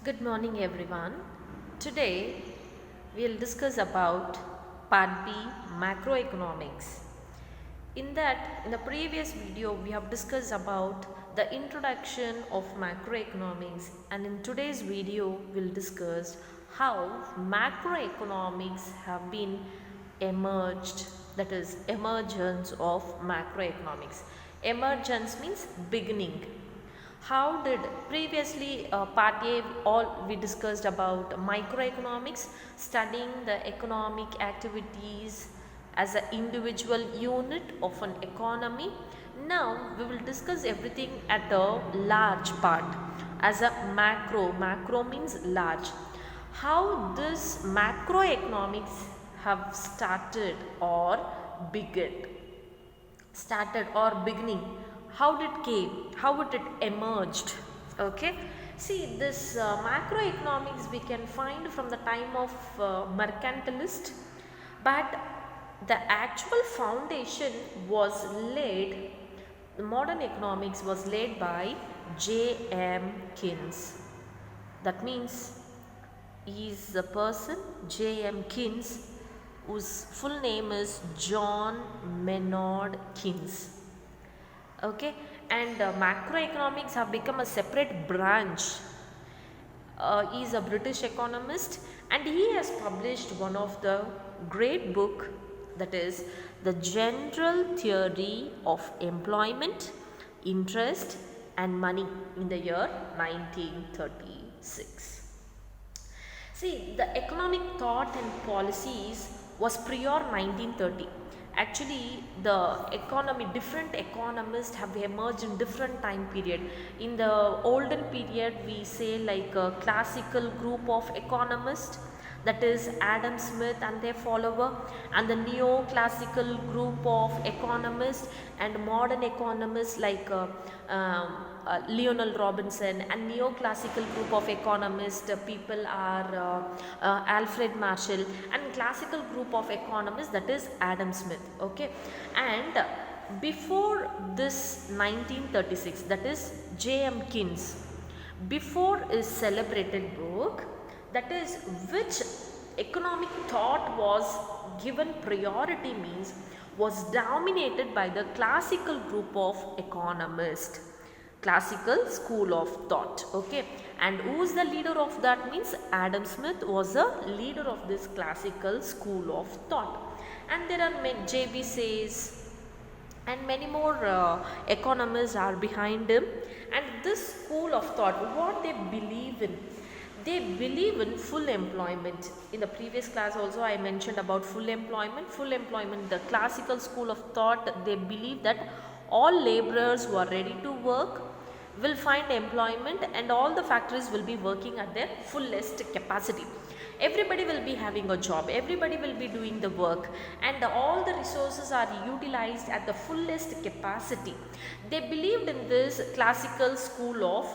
Good morning everyone. Today we'll discuss about part B, macroeconomics. In the previous video we have discussed about the introduction of macroeconomics, and in today's video we'll discuss how macroeconomics have been emerged, that is emergence of macroeconomics. Emergence means beginning. How did previously part A all we discussed about microeconomics, studying the economic activities as an individual unit of an economy. Now we will discuss everything at a large part as a macro. Macro means large. How this macroeconomics have started or beginning, how it came, how it emerged. Okay, see this macroeconomics we can find from the time of mercantilist, but the actual foundation was laid, the modern economics was laid by J.M. Keynes. That means he is the person J.M. Keynes, whose full name is John Maynard Keynes. Okay, and macroeconomics have become a separate branch. He is a British economist and he has published one of the great book, that is the General Theory of Employment, Interest and Money, in the year 1936. See, the economic thought and policies was prior 1930. Actually, different economists have emerged in different time period. In the olden period, we say like a classical group of economists, that is Adam Smith and their follower, and the neoclassical group of economists and modern economists like Lionel Robinson, and neoclassical group of economists people are Alfred Marshall, and classical group of economists, that is Adam Smith. Okay, and before this 1936, that is J.M. Keynes, before his celebrated book, that is which economic thought was given priority means was dominated by the classical group of economists, classical school of thought. Okay, and who is the leader of that means Adam Smith was a leader of this classical school of thought, and there are many J.B. Sayce and many more economists are behind him. And this school of thought, what they believe in, they believe in full employment. In the previous class also I mentioned about full employment. The classical school of thought, they believe that all laborers who are ready to work will find employment and all the factories will be working at their fullest capacity. Everybody will be having a job, everybody will be doing the work, and all the resources are utilized at the fullest capacity. They believed in this classical school of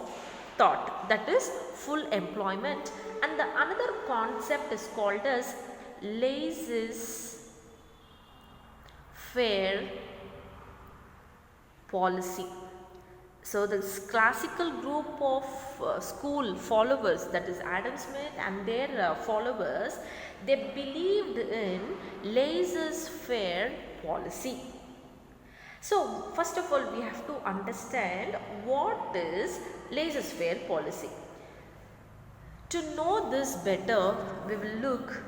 thought, that is full employment. And the another concept is called as laissez-faire policy. So this classical group of school followers, that is Adam Smith and their followers, they believed in laissez-faire policy. So first of all we have to understand what is laissez-faire policy. To know this better, we will look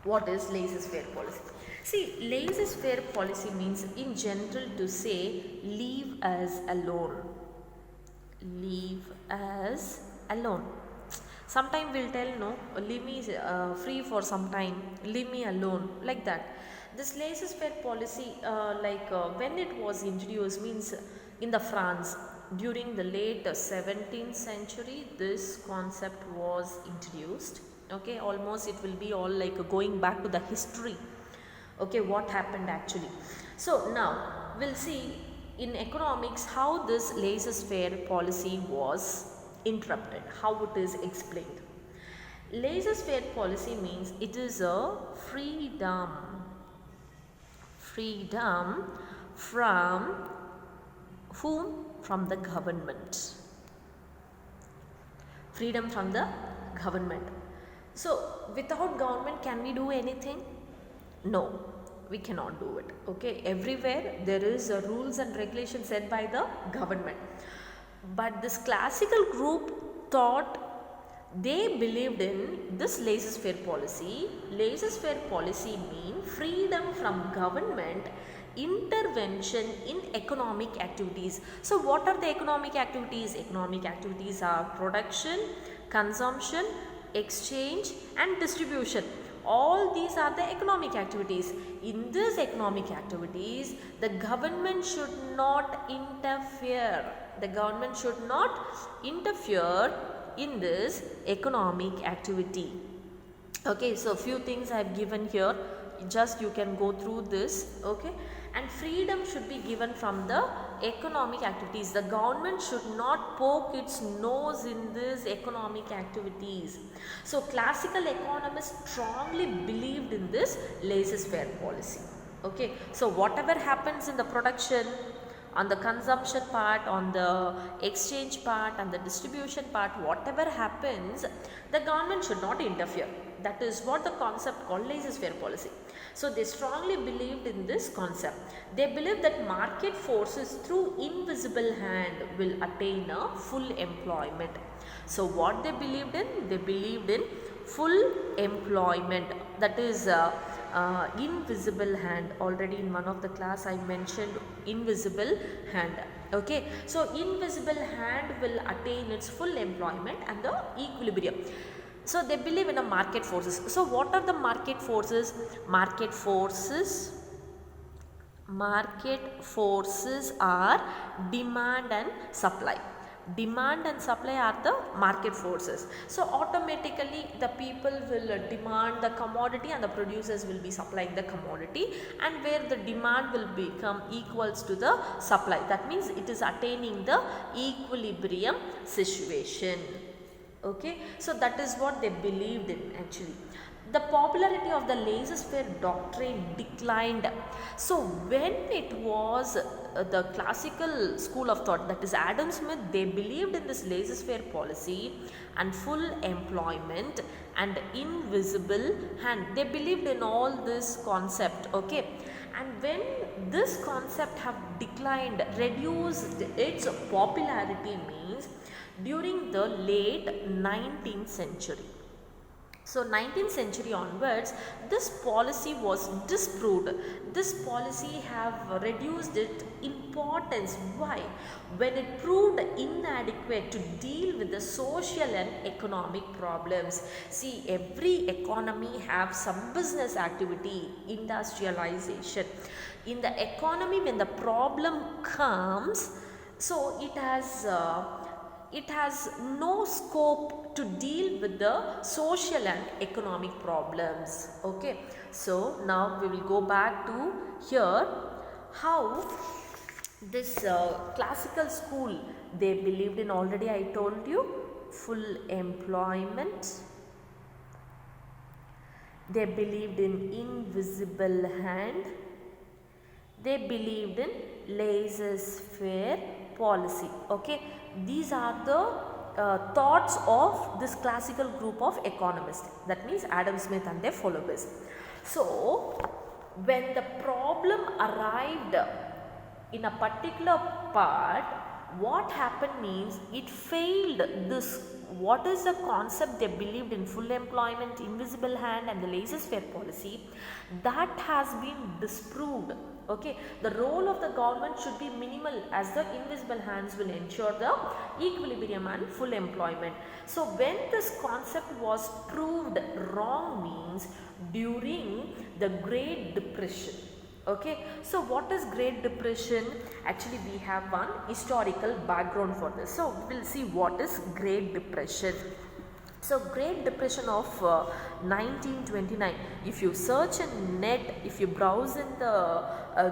what is laissez-faire policy. See, laissez-faire policy means in general to say leave us alone. Leave us alone. Sometime we'll tell no, leave me free for some time, leave me alone, like that. This laissez-faire policy when it was introduced means in the France during the late 17th century, this concept was introduced. Okay, almost it will be all like going back to the history. Okay, what happened actually. So now we'll see in economics how this laissez-faire policy was interrupted, how it is explained. Laissez-faire policy means it is a freedom from whom? From the government. freedom from the government. So without government can we do anything? No, we cannot do it. Okay, everywhere there is a rules and regulations set by the government. But this classical group thought, they believed in this laissez-faire policy. Laissez-faire policy means freedom from government intervention in economic activities. So what are the economic activities? Economic activities are production, consumption, exchange and distribution. All these are the economic activities. In these economic activities, the government should not interfere. The government should not interfere in this economic activity. Okay, so few things I have given here, just you can go through this. Okay, and freedom should be given from the economic activities. The government should not poke its nose in these economic activities. So classical economists strongly believed in this laissez-faire policy. Okay, so whatever happens in the production, on the consumption part, on the exchange part, and the distribution part, whatever happens, the government should not interfere. That is what the concept called laissez-faire policy. So they strongly believed in this concept. They believed that market forces through invisible hand will attain a full employment. So what they believed in? They believed in full employment, that is invisible hand. Already in one of the class I mentioned invisible hand. Okay, so invisible hand will attain its full employment and the equilibrium. So they believe in the market forces. So what are the market forces? Market forces are demand and supply. Demand and supply are the market forces. So automatically the people will demand the commodity and the producers will be supplying the commodity, and where the demand will become equals to the supply, that means it is attaining the equilibrium situation. Okay, so that is what they believed in actually. The popularity of the laissez-faire doctrine declined. So when it was the classical school of thought, that is Adam Smith, they believed in this laissez-faire policy and full employment and invisible hand. They believed in all this concept. Okay, and when this concept have declined, reduced its popularity means during the late 19th century. So 19th century onwards, this policy was disproved. This policy have reduced its importance. Why? When it proved inadequate to deal with the social and economic problems. See, every economy have some business activity, industrialization. In the economy, when the problem comes, so it has no scope to deal with the social and economic problems. Okay, so now we will go back to here how this classical school, they believed in, already I told you, full employment. They believed in invisible hand. They believed in laissez-faire policy. Okay, these are the thoughts of this classical group of economists, that means Adam Smith and their followers. So when the problem arrived in a particular part, what happened means it failed this. What is the concept they believed in? Full employment, invisible hand and the laissez-faire policy, that has been disproved. Okay, the role of the government should be minimal, as the invisible hands will ensure the equilibrium and full employment. So when this concept was proved wrong means during the Great Depression. Okay, so what is Great Depression? Actually we have one historical background for this. So we will see what is Great Depression. So Great Depression of 1929, if you search in net, if you browse in the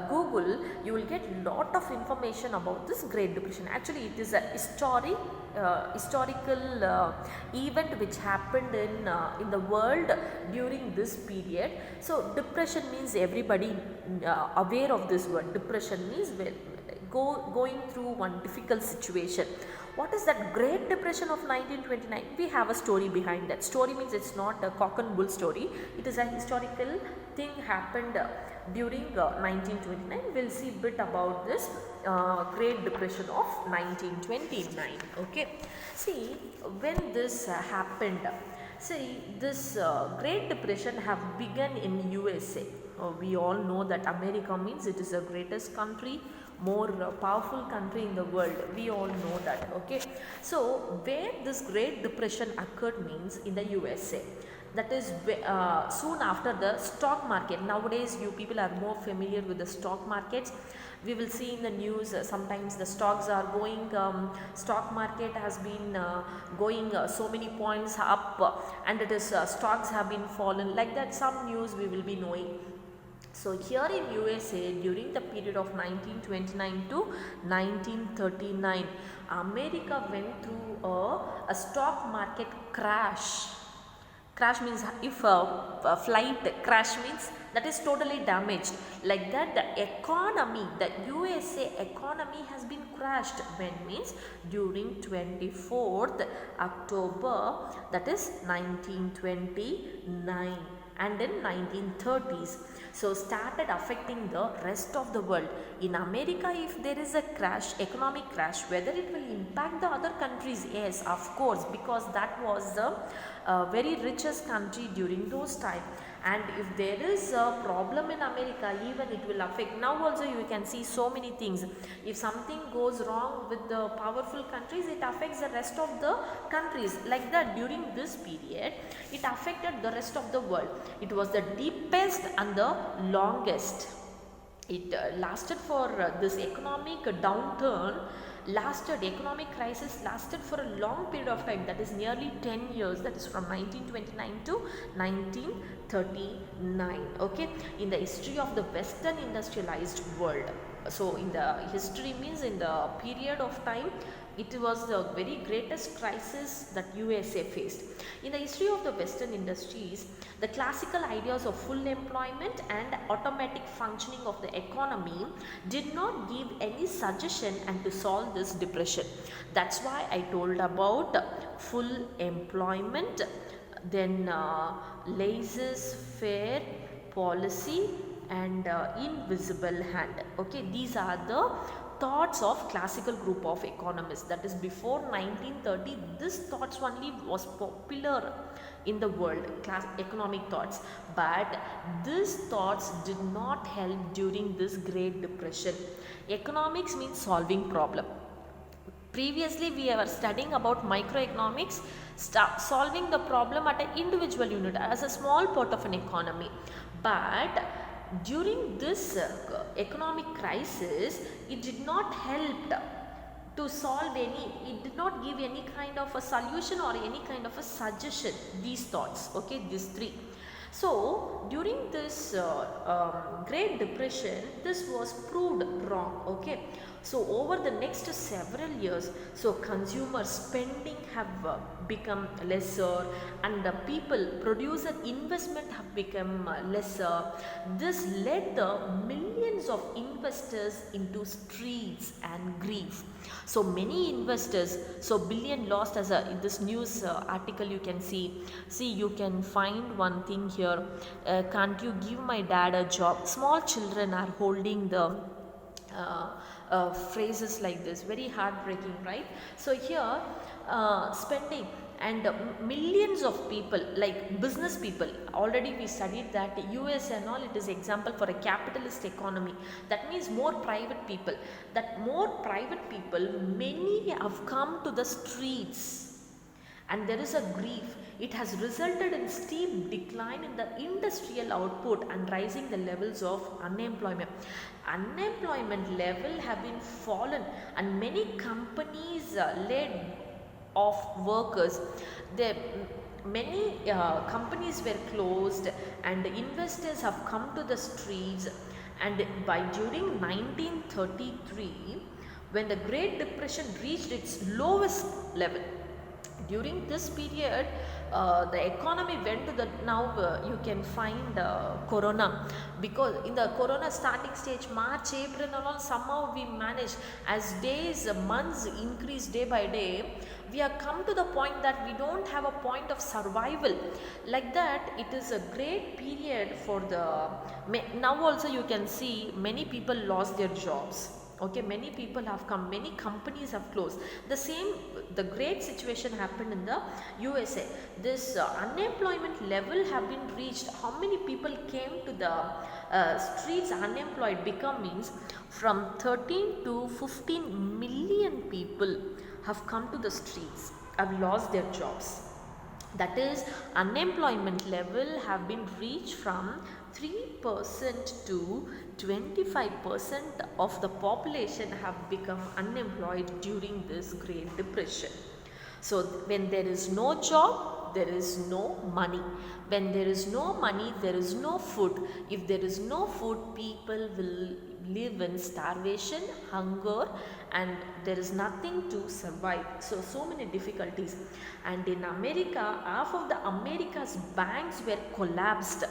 Google, you will get lot of information about this Great Depression. Actually it is a historical event which happened in the world during this period. So depression means everybody aware of this word. Depression means going through one difficult situation. What is that Great Depression of 1929? We have a story behind that. Story means it's not a cock and bull story. It is a historical thing happened during 1929. We'll see a bit about this Great Depression of 1929. Okay. See, when this happened, see, this Great Depression have begun in USA. We all know that America means it is the greatest country, more powerful country in the world. We all know that. Okay. So where this Great Depression occurred means in the USA. That is soon after the stock market. Nowadays you people are more familiar with the stock markets. We will see in the news sometimes the stocks are going, stock market has been going so many points up, and it is stocks have been fallen, like that some news we will be knowing. So here in USA during the period of 1929 to 1939, America went through a stock market crash. Crash means if a flight crash means that is totally damaged. Like that the economy, the USA economy has been crashed. When means during 24th October, that is 1929, and in 1930s. So started affecting the rest of the world. In America, if there is a crash, economic crash, whether it will impact the other countries, yes, of course, because that was the very richest country during those time. And if there is a problem in America, even it will affect. Now also you can see so many things. If something goes wrong with the powerful countries, it affects the rest of the countries. Like that during this period, it affected the rest of the world. It was the deepest and the longest. It lasted for this economic downturn lasted, economic crisis lasted for a long period of time, that is nearly 10 years, that is from 1929 to 1939. Okay, in the history of the Western industrialized world. So in the history means in the period of time, it was the very greatest crisis that USA faced. In the history of the Western industries, the classical ideas of full employment and automatic functioning of the economy did not give any suggestion and to solve this depression. That's why I told about full employment, then laissez-faire policy and invisible hand. Okay, these are the thoughts of classical group of economists. That is before 1930, this thoughts only was popular in the world, economic thoughts, but these thoughts did not help during this Great Depression. Economics means solving problem. Previously we were studying about microeconomics, solving the problem at an individual unit as a small part of an economy. But during this economic crisis, it did not help to solve any, it did not give any kind of a solution or any kind of a suggestion, these thoughts, okay, these three. So during this Great Depression, this was proved wrong. Okay, so over the next several years, so consumer spending have become lesser, and the people producer investment have become lesser. This led the millions of investors into streets and grief. So many investors, so billion lost, as a in this news article you can see you can find one thing here, can't you give my dad a job? Small children are holding the phrases like this, very heartbreaking, right? So here spending, and millions of people, like business people, already we studied that US and all, it is example for a capitalist economy. That means more private people, many have come to the streets, and there is a grief. It has resulted in steep decline in the industrial output and rising the levels of unemployment. Unemployment level have been fallen, and many companies laid off workers. Many companies were closed, and investors have come to the streets. And by during 1933, when the Great Depression reached its lowest level, During this period, the economy went to the, now you can find corona, because in the corona starting stage, March, April and all, somehow we managed. As days, months increase day by day, we have come to the point that we don't have a point of survival. Like that, it is a great period for the, now also you can see many people lost their jobs. Okay, many people have come, many companies have closed. The same, the great situation happened in the USA. This unemployment level have been reached. How many people came to the streets unemployed? Become means from 13 to 15 million people have come to the streets, have lost their jobs. That is, unemployment level have been reached from 3% to 25% of the population have become unemployed during this Great Depression. So when there is no job, there is no money. When there is no money, there is no food. If there is no food, people will live in starvation, hunger, and there is nothing to survive. So many difficulties. And in America, half of the America's banks were collapsed.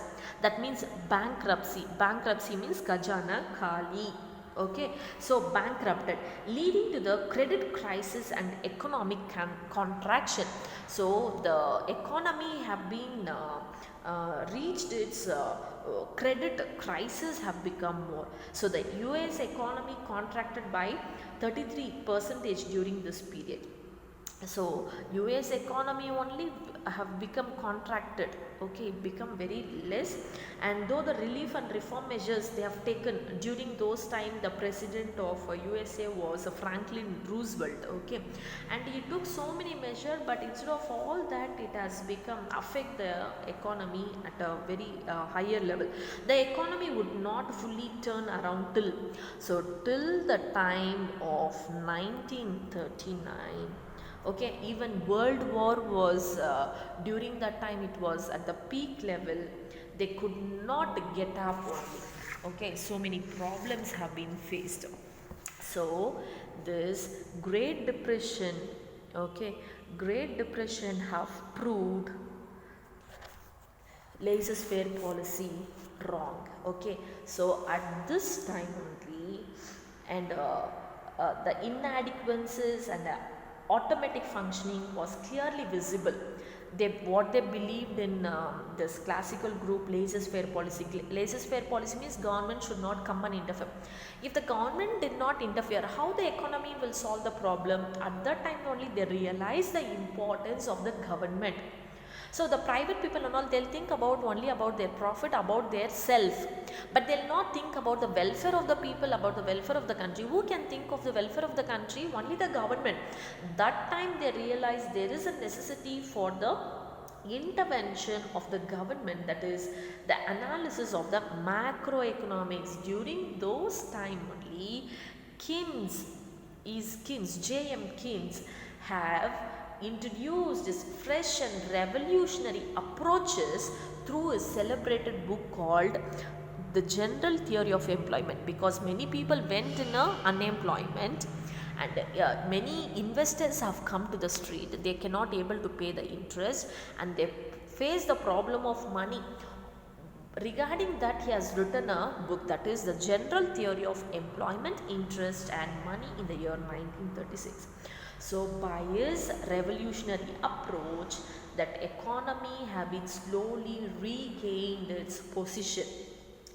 That means bankruptcy. Bankruptcy means Khajana Khali. Okay, so bankrupted, leading to the credit crisis and economic contraction. So the economy have been reached its credit crisis have become more. So the US economy contracted by 33% during this period. So US economy only have become contracted, okay, become very less. And though the relief and reform measures they have taken during those time, the president of USA was Franklin Roosevelt, okay, and he took so many measures, but instead of all that, it has become affect the economy at a very higher level. The economy would not fully turn around till the time of 1939. Okay, even World War was during that time, it was at the peak level. They could not get up only. Okay, so many problems have been faced. So this Great Depression, okay, Great Depression have proved laissez-faire policy wrong. Okay, so at this time only, and the inadequacies and automatic functioning was clearly visible. What they believed in this classical group laissez-faire policy. Laissez-faire policy means government should not come and interfere. If the government did not interfere, how the economy will solve the problem? At that time only they realized the importance of the government. So the private people and all, they'll think about only about their profit, about their self, but they'll not think about the welfare of the people, about the welfare of the country. Who can think of the welfare of the country? Only the government. That time they realized there is a necessity for the intervention of the government, that is the analysis of the macroeconomics. During those time only, J.M. Keynes have introduced this fresh and revolutionary approaches through a celebrated book called The General Theory of Employment, because many people went in unemployment, and many investors have come to the street. They cannot able to pay the interest, and they face the problem of money. Regarding that, he has written a book, that is The General Theory of Employment, Interest and Money, in the year 1936. So by his revolutionary approach, that economy have been slowly regained its position.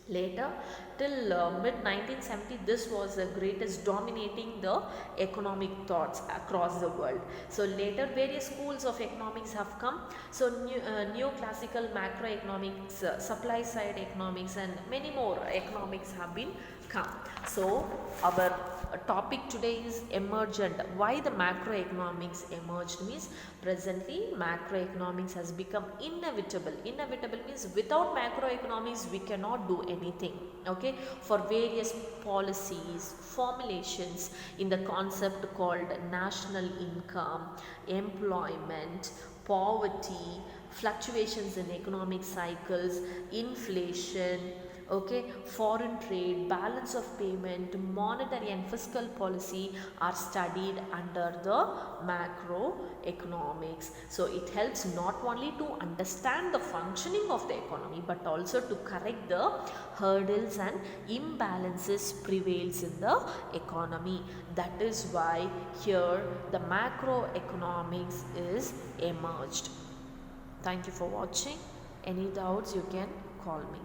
Later, till mid 1970, this was the greatest dominating the economic thoughts across the world. So later, various schools of economics have come. So neoclassical macroeconomics, supply side economics, and many more economics have been come. So our topic today is emergent. Why the macroeconomics emerged means, presently macroeconomics has become inevitable. Inevitable means without macroeconomics we cannot do anything. Okay, for various policies, formulations in the concept called national income, employment, poverty, fluctuations in economic cycles, inflation, Okay, foreign trade, balance of payment, monetary and fiscal policy are studied under the macroeconomics. So it helps not only to understand the functioning of the economy but also to correct the hurdles and imbalances prevails in the economy. That is why here the macroeconomics is emerged. Thank you for watching. Any doubts you can call me.